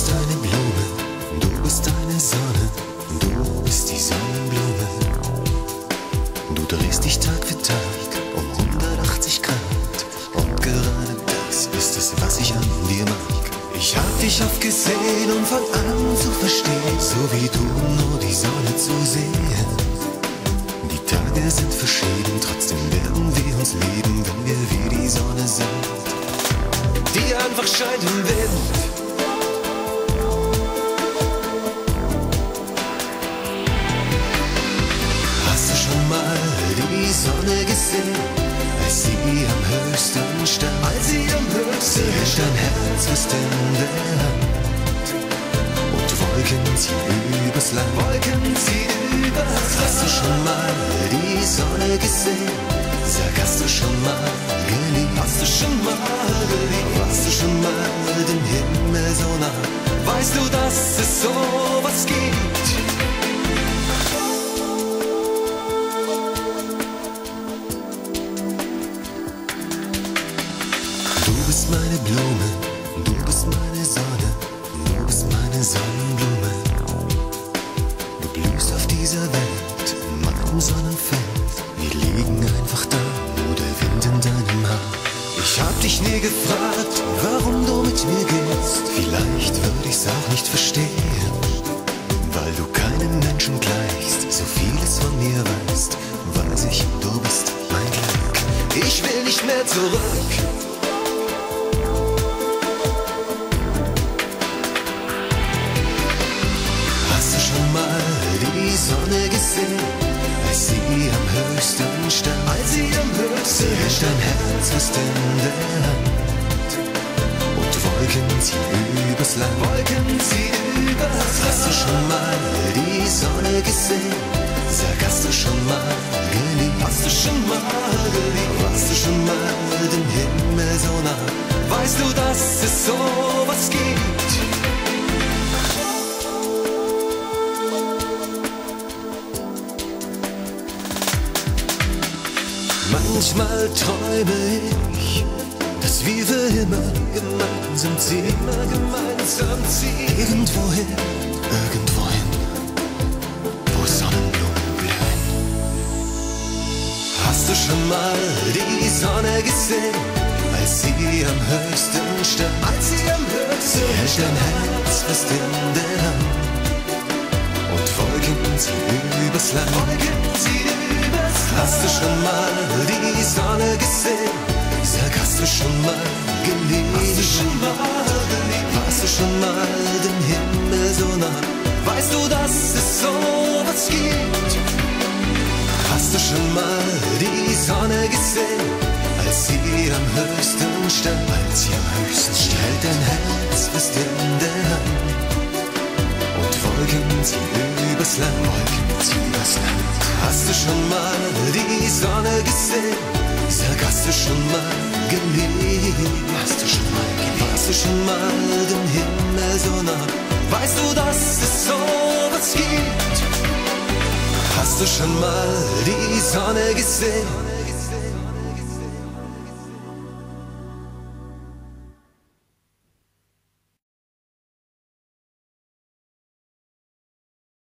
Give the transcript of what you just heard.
bist eine Blume, du bist eine Sonne, du bist die Sonnenblume. Du drehst dich Tag für Tag um 180 Grad und gerade das ist es, was ich an dir mag. Ich hab dich oft gesehen und von an zu verstehen, so wie du nur die Sonne zu sehen. Die Tage sind verschieden, trotzdem werden wir uns lieben, wenn wir wie die Sonne sind, die einfach scheint im Wind. Hast du schon mal die Sonne gesehen, als sie am höchsten stand? Als sie am höchsten stand. Sie hält dein Herz fest in der Hand und Wolken ziehen übers Land. Wolken ziehen übers Land. Hast du schon mal die Sonne gesehen? Sag, hast du schon mal geliebt? Hast du schon mal geliebt? Warst du schon mal den Himmel so nah? Weißt du, dass es sowas gibt? Du bist meine Blume, du bist meine Sonne, du bist meine Sonnenblume. Du blühst auf dieser Welt, in meinem Sonnenfeld. Wir liegen einfach da, nur der Wind in deinem Haar. Ich hab dich nie gefragt, warum du mit mir gehst. Vielleicht würde ich's auch nicht verstehen, weil du keinem Menschen gleichst. So vieles von mir weißt, weiß ich, du bist mein Glück. Ich will nicht mehr zurück. Hast du schon mal die Sonne gesehen, als sie am höchsten stand? Als sie am höchsten stand. Sie hält dein Herz fest in der Hand und Wolken ziehen übers Land. Wolken ziehen übers Land. Hast du schon mal die Sonne gesehen? Sag, hast du schon mal geliebt? Hast du schon mal geliebt? Warst du schon mal den Himmel so nah? Weißt du, dass es sowas gibt? Manchmal träume ich, dass wir für immer gemeinsam ziehen. Irgendwohin, wo Sonnenblumen blühen. Hast du schon mal die Sonne gesehen, als sie am höchsten stand? Als sie am höchsten stand. Sie hält dein Herz fest in der Hand und Wolken ziehen übers Land. Wolken ziehen übers Land. Hast du schon mal die Sonne gesehen? Sag, hast du schon mal geliebt? Hast du schon mal geliebt? Warst du schon mal den Himmel so nah? Weißt du, dass es sowas gibt? Hast du schon mal die Sonne gesehen, als sie am höchsten stand? Als sie am höchsten stand. Hält dein Herz fest in der Hand und Wolken ziehen übers Land. Wolken ziehen übers Land. Hast du schon mal die Sonne gesehen? Sag, hast du schon mal geliebt? Hast du schon mal geliebt? Warst du schon mal den Himmel so nah? Weißt du, dass es sowas gibt? Hast du schon mal die Sonne gesehen?